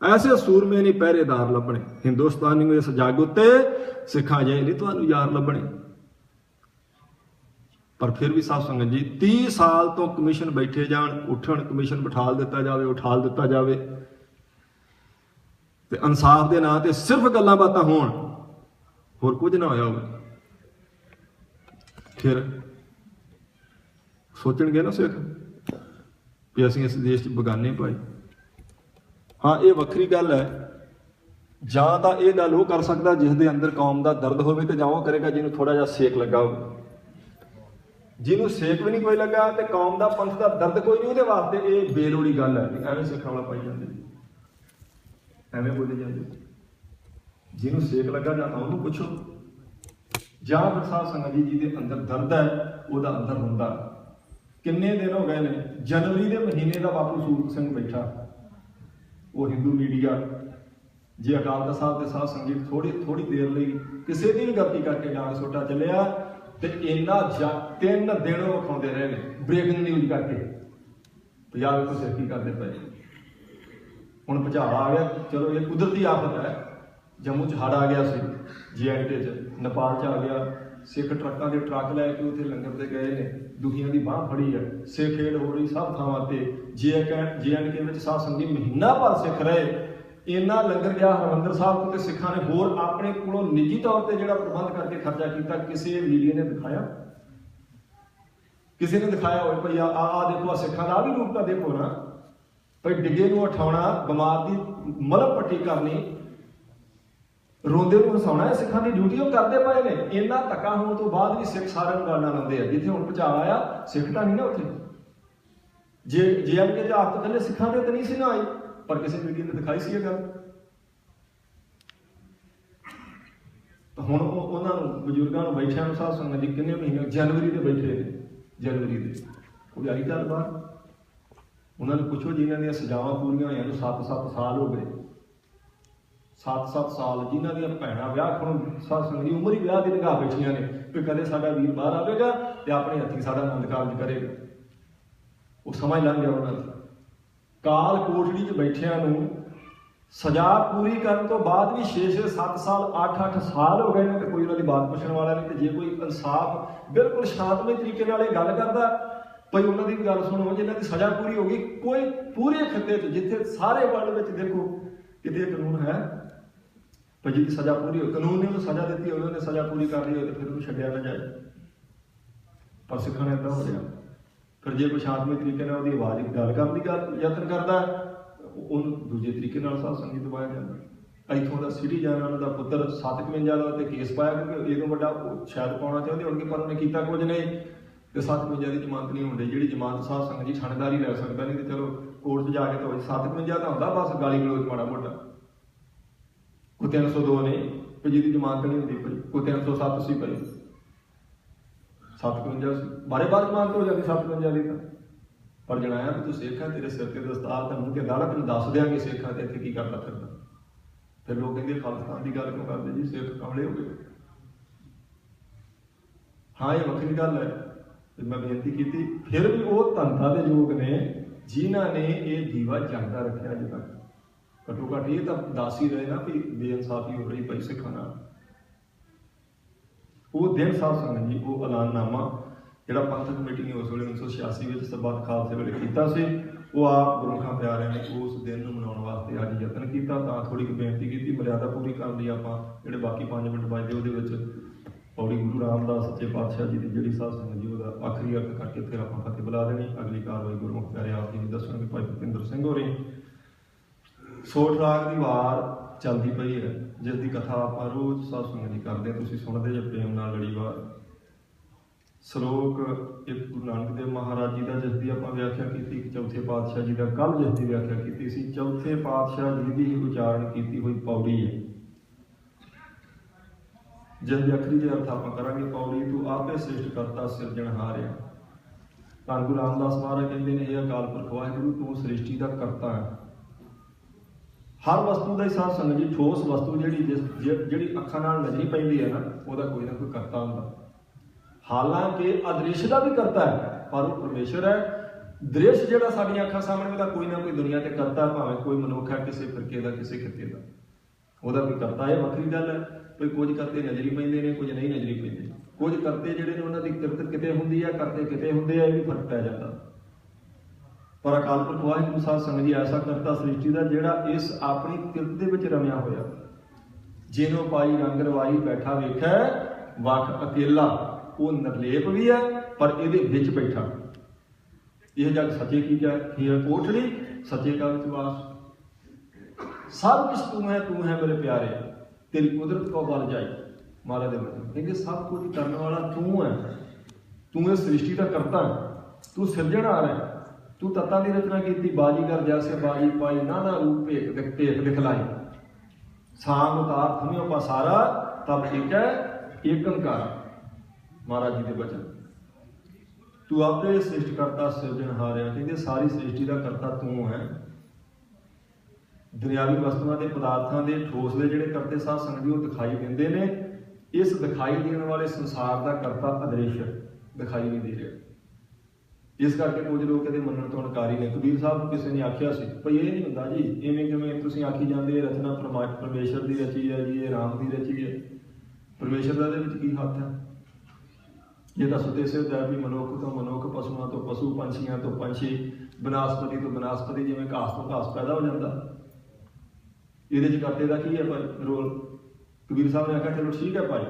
ਐਸੇ ਸੂਰਮੇ ਨਹੀਂ ਪਹਿਰੇਦਾਰ ਲੱਭਣੇ। ਹਿੰਦੁਸਤਾਨੀ ਨੂੰ ਇਸ ਜੱਗ ਉੱਤੇ ਸਿੱਖਾਂ ਜਾਏ ਨਹੀਂ ਤੁਹਾਨੂੰ ਯਾਰ ਲੱਭਣੇ। ਪਰ ਫਿਰ ਵੀ ਸਾਧ ਸੰਗਤ ਜੀ 30 ਸਾਲ ਤੋਂ ਕਮਿਸ਼ਨ ਬੈਠੇ ਜਾਣ, ਉੱਠਣ ਕਮਿਸ਼ਨ ਬਿਠਾਲ ਦਿੱਤਾ ਜਾਵੇ, ਉਠਾਲ ਦਿੱਤਾ ਜਾਵੇ ਤੇ ਇਨਸਾਫ ਦੇ ਨਾਂ ਤੇ ਸਿਰਫ ਗੱਲਾਂ ਬਾਤਾਂ ਹੋਣ, ਹੋਰ ਕੁਝ ਨਾ ਹੋਇਆ ਹੋਵੇ। ਫਿਰ ਸੋਚਣਗੇ ਨਾ ਸਿੱਖ ਵੀ ਅਸੀਂ ਇਸ ਦੇਸ਼ 'ਚ ਬਗਾਨੇ ਭਾਈ। ਹਾਂ, ਇਹ ਵੱਖਰੀ ਗੱਲ ਹੈ ਜਾਂ ਤਾਂ ਇਹ ਗੱਲ ਉਹ ਕਰ ਸਕਦਾ ਜਿਸ ਦੇ ਅੰਦਰ ਕੌਮ ਦਾ ਦਰਦ ਹੋਵੇ, ਤੇ ਜਾਂ ਉਹ ਕਰੇਗਾ ਜਿਹਨੂੰ ਥੋੜਾ ਜਿਹਾ ਸੇਕ ਲੱਗਾ ਹੋਵੇ। ਜਿਹਨੂੰ ਸੇਕ ਵੀ ਨਹੀਂ ਕੋਈ ਲੱਗਾ ਤੇ ਕੌਮ ਦਾ ਪੰਥ ਦਾ ਦਰਦ ਕੋਈ ਨਹੀਂ, ਉਹਦੇ ਵਾਸਤੇ ਇਹ ਬੇਲੋੜੀ ਗੱਲ ਹੈ ਕਿ ਐਵੇਂ ਸਿੱਖਾਂ ਵਾਲਾ ਪਾਈ ਜਾਂਦੇ, ਐਵੇਂ ਬੋਲੇ ਜਾਂਦੇ। ਜਿਹਨੂੰ ਸੇਕ ਲੱਗਾ ਜਾਂ ਤਾਂ ਉਹਨੂੰ ਪੁੱਛੋ, ਜਾਂ ਫਿਰ ਸਾਧ ਸੰਗਤ ਜੀ ਦੇ ਅੰਦਰ ਦਰਦ ਹੈ ਉਹਦਾ ਅੰਦਰ ਹੁੰਦਾ। ਕਿੰਨੇ ਦਿਨ ਹੋ ਗਏ ਨੇ, ਜਨਵਰੀ ਦੇ ਮਹੀਨੇ ਦਾ ਬਾਪੂ ਸੂਰਤ ਸਿੰਘ ਬੈਠਾ, ਉਹ ਹਿੰਦੂ ਮੀਡੀਆ ਜੇ ਅਕਾਲ ਤਖਤ ਸਾਹਿਬ ਤੇ ਸਾਧ ਸੰਗਤ ਥੋੜੀ ਦੇਰ ਲਈ ਕਿਸੇ ਦੀ ਵੀ ਗਲਤੀ ਕਰਕੇ ਡਾਂਗ ਸੋਟਾ ਚੱਲਿਆ ਤੇ ਇੰਨਾ 3 ਦਿਨ ਉਹ ਵਿਖਾਉਂਦੇ ਰਹੇ ਨੇ ਬ੍ਰੇਕਿੰਗ ਨਿਊਜ਼ ਕਰਕੇ, ਪੰਜਾਬ ਵਿੱਚ ਸਿਰ ਕੀ ਕਰਦੇ ਪਏ। ਹੁਣ ਭੁਚਾਲ ਆ ਗਿਆ, ਚਲੋ ਇਹ ਕੁਦਰਤੀ ਆਫਤ ਹੈ। ਜੰਮੂ 'ਚ ਹੜ੍ਹ ਆ ਗਿਆ ਸੀ, JNK 'ਚ, ਨੇਪਾਲ 'ਚ ਆ ਗਿਆ। ਸਿੱਖ ਟਰੱਕਾਂ ਦੇ ਟਰੱਕ ਲੈ ਕੇ ਉੱਥੇ ਲੰਗਰ ਤੇ ਗਏ ਨੇ, ਦੁਖੀਆਂ ਦੀ ਬਾਂਹ ਫੜੀ ਹੈ। ਸਿੱਖ ਖੇਡ ਹੋ ਰਹੀ ਸਭ ਥਾਵਾਂ ਤੇ। JNK ਵਿੱਚ ਸਾਧ ਸੰਗਤ ਮਹੀਨਾ ਭਰ ਸਿੱਖ ਰਹੇ, ਇੰਨਾ ਲੰਗਰ ਗਿਆ ਹਰਿਮੰਦਰ ਸਾਹਿਬ ਤੋਂ, ਤੇ ਸਿੱਖਾਂ ਨੇ ਹੋਰ ਆਪਣੇ ਕੋਲੋਂ ਨਿੱਜੀ ਤੌਰ ਤੇ ਜਿਹੜਾ ਪ੍ਰਬੰਧ ਕਰਕੇ ਖਰਚਾ ਕੀਤਾ। ਕਿਸੇ ਮੀਡੀਆ ਨੇ ਦਿਖਾਇਆ, ਕਿਸੇ ਨੇ ਦਿਖਾਇਆ ਹੋਵੇ ਭਈ ਆ ਦੇਖੋ, ਆ ਸਿੱਖਾਂ ਦਾ ਵੀ ਰੂਪ ਤਾਂ ਦੇਖੋ ਨਾ, ਭਈ ਡਿੱਗੇ ਨੂੰ ਉਠਾਉਣਾ, ਬਿਮਾਰ ਦੀ ਮਲਮ ਪੱਟੀ ਕਰਨੀ, ਰੋਂਦੇ ਨੂੰ ਹਸਾਉਣਾ, ਇਹ ਸਿੱਖਾਂ ਦੀ ਡਿਊਟੀ ਉਹ ਕਰਦੇ ਪਏ ਨੇ। ਇੰਨਾ ਧੱਕਾ ਹੋਣ ਤੋਂ ਬਾਅਦ ਵੀ ਸਿੱਖ ਸਾਰਿਆਂ ਨੂੰ ਗਾਲਾਂ ਲਾਉਂਦੇ ਆ। ਜਿੱਥੇ ਹੁਣ ਭੁਚਾਲ ਆਇਆ, ਸਿੱਖ ਤਾਂ ਨਹੀਂ ਨਾ ਉੱਥੇ, JNK 'ਚ ਆਪ ਤੋਂ ਥੱਲੇ ਸਿੱਖਾਂ ਦੇ ਤਾਂ ਨਹੀਂ ਸੀ ਨਾ ਆਈ, ਪਰ ਕਿਸੇ ਮੀਡੀਆ ਨੇ ਦਿਖਾਈ ਸੀ ਇਹ ਗੱਲ। ਤਾਂ ਹੁਣ ਉਹਨਾਂ ਨੂੰ ਬਜ਼ੁਰਗਾਂ ਨੂੰ ਬੈਠਿਆਂ ਨੂੰ ਸਾਧ ਸੰਗਤ ਜੀ ਕਿੰਨੇ ਮਹੀਨੇ, ਜਨਵਰੀ ਦੇ ਬੈਠੇ ਨੇ, ਜਨਵਰੀ ਦੇ ਕੋਈ ਆਈ ਗੱਲ ਬਾਹਰ। ਉਹਨਾਂ ਨੂੰ ਪੁੱਛੋ ਜਿਨ੍ਹਾਂ ਦੀਆਂ ਸਜ਼ਾਵਾਂ ਪੂਰੀਆਂ ਹੋਈਆਂ ਨੂੰ 7-7 ਸਾਲ ਹੋ ਗਏ, 7-7 ਸਾਲ, ਜਿਨ੍ਹਾਂ ਦੀਆਂ ਭੈਣਾਂ ਵਿਆਹ ਹੁਣ ਸਾਧ ਸੰਗਤ ਦੀ ਉਮਰ ਹੀ ਵਿਆਹ ਦੀ ਨਿਗਾਹ ਬੈਠੀਆਂ ਨੇ ਕਿ ਕਦੇ ਸਾਡਾ ਵੀਰ ਬਾਹਰ ਆਵੇਗਾ ਤੇ ਆਪਣੇ ਹੱਥੀਂ ਸਾਡਾ ਆਨੰਦ ਕਾਰਜ ਕਰੇਗਾ। ਉਹ ਸਮਾਂ ਲੰਘ ਗਿਆ ਉਹਨਾਂ ਦਾ। ਕਾਲ ਕੋਠੜੀ 'ਚ ਬੈਠਿਆਂ ਨੂੰ ਸਜ਼ਾ ਪੂਰੀ ਕਰਨ ਤੋਂ ਬਾਅਦ ਵੀ 6-6, 7 ਸਾਲ, 8-8 ਸਾਲ ਹੋ ਗਏ ਨੇ ਤੇ ਕੋਈ ਉਹਨਾਂ ਦੀ ਬਾਤ ਪੁੱਛਣ ਵਾਲਾ ਨਹੀਂ। ਤੇ ਜੇ ਕੋਈ ਇਨਸਾਫ ਬਿਲਕੁਲ ਸ਼ਾਂਤਮਈ ਤਰੀਕੇ ਨਾਲ ਇਹ ਗੱਲ ਕਰਦਾ, ਭਈ ਉਹਨਾਂ ਦੀ ਵੀ ਗੱਲ ਸੁਣੋ, ਜਿਨ੍ਹਾਂ ਦੀ ਸਜ਼ਾ ਪੂਰੀ ਹੋ ਗਈ। ਕੋਈ ਪੂਰੇ ਖਿੱਤੇ 'ਚ, ਜਿੱਥੇ ਸਾਰੇ ਵਰਲਡ ਵਿੱਚ ਦੇਖੋ ਕਿਤੇ ਕਾਨੂੰਨ ਹੈ ਭਈ ਜਿਹਦੀ ਸਜ਼ਾ ਪੂਰੀ ਹੋ, ਕਾਨੂੰਨ ਨੇ ਉਹਨੂੰ ਸਜ਼ਾ ਦਿੱਤੀ ਹੋਵੇ, ਉਹਨੇ ਸਜ਼ਾ ਪੂਰੀ ਕਰ ਲਈ ਹੋਵੇ ਤੇ ਫਿਰ ਉਹਨੂੰ ਛੱਡਿਆ ਨਾ ਜਾਏ। ਪਰ ਸਿੱਖਾਂ ਨੇ ਏਦਾਂ ਹੋ ਰਿਹਾ। ਫਿਰ ਜੇ ਕੋਈ ਸ਼ਾਂਤਮਈ ਤਰੀਕੇ ਨਾਲ ਉਹਦੀ ਆਵਾਜ਼ ਗੱਲ ਕਰਨ ਦੀ ਯਤਨ ਕਰਦਾ, ਉਹਨੂੰ ਦੂਜੇ ਤਰੀਕੇ ਨਾਲ ਸਾਧ ਸੰਗਤ ਦਬਾਇਆ ਜਾਂਦਾ। ਇੱਥੋਂ ਦਾ ਸਿਟੀਜ਼ਨ, ਉਹਨਾਂ ਦਾ ਪੁੱਤਰ 57 ਦਾ ਤੇ ਕੇਸ ਪਾਇਆ, ਕਿਉਂਕਿ ਇਹਦੋਂ ਵੱਡਾ ਸ਼ਾਇਦ ਪਾਉਣਾ ਚਾਹੁੰਦੇ ਹੋਣਗੇ ਪਰ ਉਹਨੇ ਕੀਤਾ ਕੁਝ ਨਹੀਂ, ਤੇ 57 ਦੀ ਜ਼ਮਾਨਤ ਨਹੀਂ ਹੁੰਦੀ। ਜਿਹੜੀ ਜ਼ਮਾਨਤ ਸਾਧ ਸੰਗਤ ਜੀ ਥਾਣੇਦਾਰ ਹੀ ਲੈ ਸਕਦਾ, ਨਹੀਂ ਤੇ ਚਲੋ ਕੋਰਟ 'ਚ ਜਾ ਕੇ ਤਾਂ 57 ਤਾਂ ਹੁੰਦਾ ਬਸ ਗਾਲੀ ਗਲੋਚ ਮਾੜਾ ਮੋਟਾ। ਕੋਈ 302 ਨੇ ਵੀ ਜਿਹਦੀ ਜ਼ਮਾਨਤ ਨਹੀਂ ਹੁੰਦੀ ਪਈ, ਕੋਈ 307 ਸੀ ਪਈ, 57 ਸੀ, ਬਾਰੇ-ਬਾਰ ਜ਼ਮਾਨਤ ਹੋ ਜਾਂਦੀ 57 ਦੀ ਤਾਂ। ਪਰ ਜਣਾਇਆ ਵੀ ਤੂੰ ਸਿੱਖ ਹੈ, ਤੇਰੇ ਸਿਰ ਤੇ ਦਸਤਾਰ ਤੇ ਮੂੰਹ ਤੇ ਦਾੜਾ, ਤੈਨੂੰ ਦੱਸ ਦਿਆਂਗੇ ਸਿੱਖ ਹੈ ਤੇ ਇੱਥੇ ਕੀ ਕਰਦਾ ਫਿਰਦਾ। ਫਿਰ ਲੋਕ ਕਹਿੰਦੇ ਖਾਲਿਸਤਾਨ ਦੀ ਗੱਲ ਕਿਉਂ ਕਰਦੇ ਜੀ, ਸਿੱਖ ਕਮਲੇ ਹੋ ਗਏ। ਹਾਂ, ਇਹ ਵੱਖਰੀ ਗੱਲ ਹੈ, ਮੈਂ ਬੇਨਤੀ ਕੀਤੀ। ਫਿਰ ਵੀ ਉਹ ਧੰਦਾ ਦੇ ਯੋਗ ਨੇ ਜਿਨ੍ਹਾਂ ਨੇ ਇਹ ਦੀਵਾ ਜਗਦਾ ਰੱਖਿਆ ਅਜੇ ਤੱਕ। ਘੱਟੋ ਘੱਟ ਇਹ ਤਾਂ ਦੱਸ ਹੀ ਰਹੇ ਨਾ ਵੀ ਬੇਇਨਸਾਫੀ ਹੋ ਰਹੀ ਪਈ ਸਿੱਖਾਂ ਨਾਲ। ਉਹ ਦਿਨ ਸਾਧ ਸੰਗਤ ਜੀ, ਉਹ ਐਲਾਨਨਾਮਾ ਜਿਹੜਾ ਪੰਥਕ ਕਮੇਟੀ ਨੇ ਉਸ ਵੇਲੇ 1986 ਵਿੱਚ ਸਰਬੱਤ ਖਾਲਸੇ ਵੇਲੇ ਕੀਤਾ ਸੀ, ਉਹ ਆਪ ਗੁਰਮੁਖਾਂ ਪਿਆਰਿਆਂ ਨੇ ਉਸ ਦਿਨ ਨੂੰ ਮਨਾਉਣ ਵਾਸਤੇ ਅੱਜ ਯਤਨ ਕੀਤਾ। ਤਾਂ ਥੋੜੀ ਜਿਹੀ ਬੇਨਤੀ ਕੀਤੀ, ਮਰਿਆਦਾ ਪੂਰੀ ਕਰਨ ਲਈ ਆਪਾਂ ਜਿਹੜੇ ਬਾਕੀ 5 ਮਿੰਟ ਬਚਦੇ ਉਹਦੇ ਵਿੱਚ ਪੌੜੀ ਗੁਰੂ ਰਾਮਦਾਸ ਸੱਚੇ ਪਾਤਸ਼ਾਹ ਜੀ ਦੀ ਜਿਹੜੀ ਸਾਧ ਸੰਗਤ ਜੀ ਉਹਦਾ ਆਖਰੀ ਅਰਥ ਕਰਕੇ ਫਿਰ ਆਪਾਂ ਫਤਿਹ ਬੁਲਾ ਦੇਣੀ। ਅਗਲੀ ਕਾਰਵਾਈ ਗੁਰਮੁਖ ਪਿਆਰੇ ਆਪ ਜੀ ਨੂੰ ਦੱਸਣਗੇ। ਭਾਈ ਭੁਪਿੰਦਰ ਸਿੰਘ ਹੋਰੀ ਸੋਠ ਰਾਗ ਦੀ ਵਾਰ ਚੱਲਦੀ ਪਈ ਹੈ, ਜਿਸ ਦੀ ਕਥਾ ਆਪਾਂ ਰੋਜ਼ ਸਾਧ ਸੰਗਤ ਜੀ ਕਰਦੇ ਹਾਂ। ਤੁਸੀਂ ਸੁਣਦੇ ਜੇ ਪ੍ਰੇਮ ਨਾਲ ਲੜੀ ਵਾਰ। ਸ਼ਲੋਕ ਇੱਕ ਗੁਰੂ ਨਾਨਕ ਦੇਵ ਮਹਾਰਾਜ ਜੀ ਦਾ, ਜਿਸ ਦੀ ਆਪਾਂ ਵਿਆਖਿਆ ਕੀਤੀ, ਚੌਥੇ ਪਾਤਸ਼ਾਹ ਜੀ ਦਾ ਕੱਲ੍ਹ ਜਿਸ ਦੀ ਵਿਆਖਿਆ ਕੀਤੀ ਸੀ। ਚੌਥੇ ਪਾਤਸ਼ਾਹ ਜੀ ਦੀ ਹੀ ਉਚਾਰਨ ਕੀਤੀ ਹੋਈ ਪੌੜੀ ਹੈ, ਜਿਸ ਦੇ ਅਖਰੀ ਦੇ ਅਰਥ ਆਪਾਂ ਕਰਾਂਗੇ। ਪੌੜੀ ਤੂੰ ਆਪੇ ਸ੍ਰਿਸ਼ਟ ਕਰਤਾ ਸਿਰਜਣਹਾਰਿਆ। ਧੰਨ ਗੁਰੂ ਰਾਮਦਾਸ ਮਹਾਰਾਜ ਕਹਿੰਦੇ ਨੇ, ਇਹ ਅਕਾਲ ਪੁਰਖ ਵਾਹਿਗੁਰੂ ਤੂੰ ਸ੍ਰਿਸ਼ਟੀ ਦਾ ਕਰਤਾ ਹੈ। ਹਰ ਵਸਤੂ ਦਾ ਹੀ ਸਾਧ ਸੰਗਤ ਜੀ, ਠੋਸ ਵਸਤੂ ਜਿਹੜੀ ਅੱਖਾਂ ਨਾਲ ਨਜ਼ਰੀ ਪੈਂਦੀ ਹੈ ਨਾ, ਉਹਦਾ ਕੋਈ ਨਾ ਕੋਈ ਕਰਤਾ ਹੁੰਦਾ। ਹਾਲਾਂਕਿ ਅਦ੍ਰਿਸ਼ ਦਾ ਵੀ ਕਰਤਾ ਹੈ, ਪਰ ਉਹ ਪਰਮੇਸ਼ਰ ਹੈ। ਦ੍ਰਿਸ਼ ਜਿਹੜਾ ਸਾਡੀਆਂ ਅੱਖਾਂ ਸਾਹਮਣੇ, ਉਹਦਾ ਕੋਈ ਨਾ ਕੋਈ ਦੁਨੀਆ ਤੇ ਕਰਤਾ, ਭਾਵੇਂ ਕੋਈ ਮਨੁੱਖ ਹੈ ਕਿਸੇ ਫਿਰਕੇ ਦਾ, ਕਿਸੇ ਖਿੱਤੇ ਦਾ, ਉਹਦਾ ਕੋਈ ਕਰਤਾ। ਇਹ ਵੱਖਰੀ ਗੱਲ ਹੈ। ਕੋਈ ਕੁਝ ਕਰਤੇ ਨਜ਼ਰੀ ਪੈਂਦੇ ਨੇ, ਕੁਝ ਨਹੀਂ ਨਜ਼ਰੀ ਪੈਂਦੇ। ਕੁਝ ਕਰਤੇ ਜਿਹੜੇ ਨੇ ਉਹਨਾਂ ਦੀ ਕਿਰਤ ਕਿਤੇ ਹੁੰਦੀ ਹੈ, ਕਰਤੇ ਕਿਤੇ ਹੁੰਦੇ ਆ, ਇਹ ਵੀ ਫਰਕ ਪੈ ਜਾਂਦਾ। ਪਰ ਅਕਾਲ ਪੁਰਖ ਵਾਹਿਗੁਰੂ ਸਾਧ ਸੰਗਤ ਜੀ ਐਸਾ ਕਰਤਾ ਸ੍ਰਿਸ਼ਟੀ ਦਾ, ਜਿਹੜਾ ਇਸ ਆਪਣੀ ਕਿਰਤ ਦੇ ਵਿੱਚ ਰਮਿਆ ਹੋਇਆ। ਜਿਹਨੂੰ ਪਾਈ ਰੰਗ ਰਵਾਈ ਬੈਠਾ ਵੇਖੈ ਵੱਖ ਅਕੇਲਾ। ਉਹ ਨਿਰਲੇਪ ਵੀ ਹੈ ਪਰ ਇਹਦੇ ਵਿੱਚ ਬੈਠਾ। ਇਹ ਜਗ ਸੱਚੇ ਕੀ ਹੈ ਕੋਠੜੀ, ਸੱਚੇ ਦਾ ਵਿਸ਼ਵਾਸ। सब कुछ तू है मेरे प्यारे, तेरी कुदरत को बल जाए। महाराज दे वचन कहते सब कुछ करने वाला तू है, तू इस सृष्टि का करता है, तू सिरजणहार है, तू तत्तां की रचना की। बाजीगर जैसे बाजी पाई, नाना रूप भेख दिखलाई, सांग उतार थमियों पसारा, तब एक है एक अंकार। महाराज जी के वचन तू आपे सृष्टिकर्ता सिरजणहार है, कहते सारी सृष्टि का करता तू है। दुनियावी वस्तुओं के पदार्थों के ठोस के ਜਿਹੜੇ करते साध संगत जी दिखाई देंगे ने, इस दिखाई देने वाले संसार का करता अदृश्य दिखाई नहीं दे रहा। इस करके कुछ लोग कहते मनण तो इनकारी ने। कबीर साहब किसी ने आख्या सी भाई ये नहीं होंदा जी, इवें किवें तुसीं आखी जांदे रचना परमेश्वर की रची है जी, ये राम की रची है, परमेश्वर का की हथ है। ये तो सुते सिद्ध है भी मनुख तो मनुख, पशुओं तो पशु, पंछियों तो पंछी, वनस्पति तो वनस्पति, जिवें घास तो घास पैदा हो जाता। ये करते का की है भाई रोल। कबीर साहब ने आखिया चलो ठीक है भाई,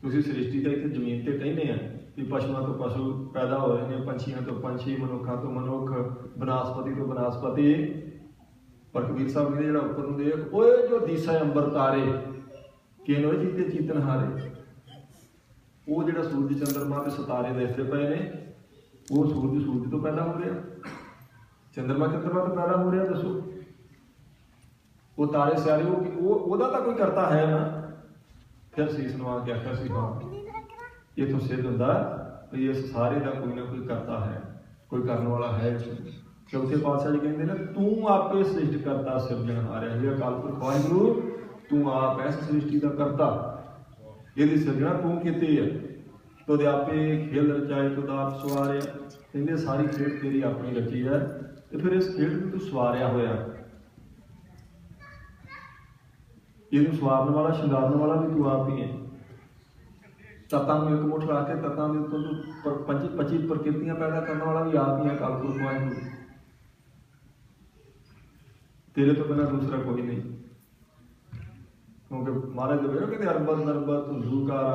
तुसीं सृष्टि तो इतने जमीन पर कहने हैं कि पशुओं तो पशु पैदा हो रहे हैं, पंछियों तो पंछी, मनुखों तो मनुख, वनस्पति तो वनस्पति। पर कबीर साहब ने जो उपर नूं देख ओए जो दिशा अंबर तारे किनो जीते चीतनहारे, वो जो सूरज चंद्रमा के सितारे देखते पे ने, वो सूरज तो पैदा हो रहा, चंद्रमा तो पैदा हो रहा। दसो वो तारे सियारे वो तो कोई करता है ना। फिर शीश नवा के आखिया सी हाँ ये तो सिद्ध होंदा भी इस सारे का कोई ना कोई करता है, कोई करने वाला है। चौथे पातशाह जी कहते ना तू आपे सृष्टि करता सिरजणहार है, अकाल पुरख वाहिगुरू तू आप है सृष्टि का करता, यदि सिरजना तू की है तो आपे खेल रचाए तो आप सवारिया। कहते सारी खेड तेरी अपनी रची है, तो फिर इस खेड में तू सवारिया होया, ये सवारने वाला श्रृंगारने वाला भी तू आप ही है। तत्तां में एक मुठ ला के तत्तां के उत्तों तू 25 प्रकृतियां पैदा करने वाला भी आप ही है। अकाल पुरख वाहिगुरू तेरे तो बिना दूसरा कोई नहीं, क्योंकि महाराज जो कहते अरबत नरबत झूकारा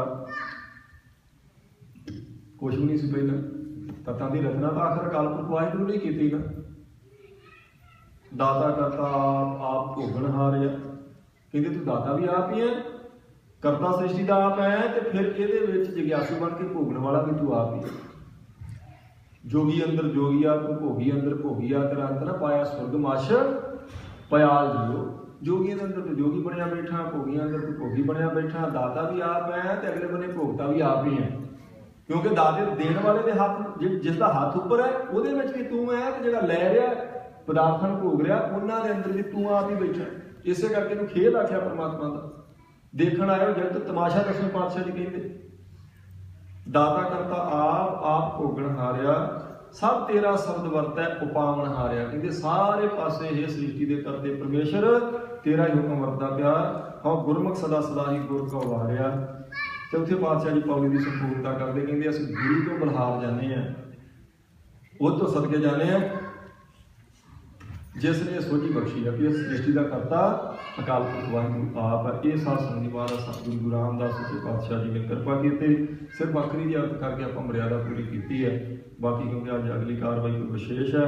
कुछ भी नहीं सी पहले। तत्तां की रचना तो आखिर अकाल पुरख वाहिगुरू ने की ना। दाता करता आप भोगणहार है, कहते तू दाता भी आप ही है, करता सृष्टि का आप है, तो फिर ये जिग्यासु बन के भोगने वाला भी तू आप ही है। जोगी अंदर जोगिया तू भोगी अंदर भोगिया, तेरा अंत ना पाया स्वर्ग मश पयाल जियो। जोगी अंदर तो जोगी बनया बैठा, भोगिया अंदर तो भोगी बनया बैठा। दाता भी आप है तो अगले बने भोगता भी आप ही है, क्योंकि दाते देने वाले के हाथ जिसका हाथ उपर है वो भी तू है, तो जो लै रहा पदार्थों भोग रहा उन्होंने अंदर भी तू आप ही बैठा। इसे करके खेल आख्या परमात्मा का। देखण आयो जगत तमाशा दसवें पातशाह जी कहते दाता करता आप भोगणहारिया, सब तेरा शब्द वरतै उपावनहारिया। कहते सारे पासे ये सृष्टि के करते परमेश्वर तेरा ही हुक्म वरता पिया, हाँ गुरमुख सदा सदा ही गुर को वारिया। चौथे पातशाह जी पौड़ी की संपूर्णता करते कहते असं गुरु तो बलहार जाने हैं, वो तो सदके जाने हैं जिसने सोची बख्शी है कि इस सृष्टि का करता अकाल पुरख वाहिगुरू आप है। ये साध संगत महाराज सतगुरु गुरु रामदास सच्चे पातशाह जी ने कृपा की, सिर्फ आखिरी जी अर्थ करके आप मर्यादा पूरी की है। बाकी क्योंकि अज अगली कार्रवाई कोई विशेष है,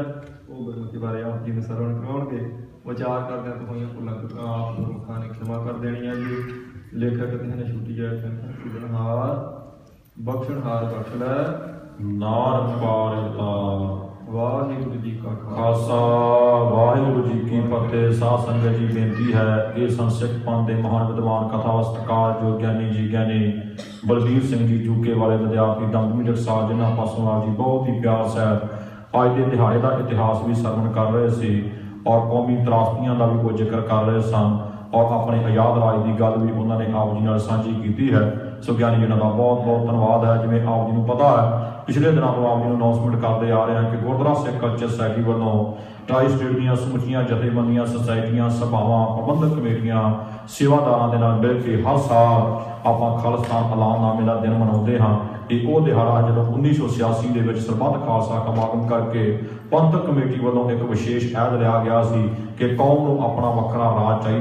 वो गुरमुखी बारे आप जी ने सरवण कराउणगे। विचार करदे तो होइयां भुलां आप गुरमुखां ने क्षमा कर देनी है जी। लेखक कहते हैं छुट्टी जाए सिरजणहार बख्शणहार बख्श लै नार पारता। वाहिगुरू जी का खालसा वाहिगुरू जी की फतेह। साध संगत जी बेनती है ये संसिख पंथ के महान विद्वान कथावस्तकार जो ज्ञानी जी ज्ञानी बलबीर सिंह जी जूके वाले विद्यार्थी दमदमी टकसाल जिन्होंने पासों आप जी बहुत ही प्यार से अज के दिहाड़े का इतिहास भी सरवण कर रहे थे और कौमी त्रासदियों का भी कोई जिक्र कर रहे सन और अपने आजाद राज की गल भी उन्होंने आप जी नाल साझी की है। सो ज्ञानी जी का बहुत बहुत धन्यवाद है। जिवें आप जी को पता है पिछले दिनों तो आप जी अनाउंसमेंट करते आ रहे हैं कि गुरुद्वारा सिख कल्चर सोसायटी वालों ट्राई स्टेट दी समुचियां जथेबंदियां सोसायटियां सभावां प्रबंधक कमेटियां सेवादारां दे नाल मिल के हर साल आप खालिस्तान ऐलाननामे का दिन मनाते हाँ। ये वो दिहाड़ा जो 1986 के सरबंध खालसा समागम करके पंथक कमेटी वालों एक विशेष ऐद लिया गया कि कौम को अपना वखरा राज चाहिए।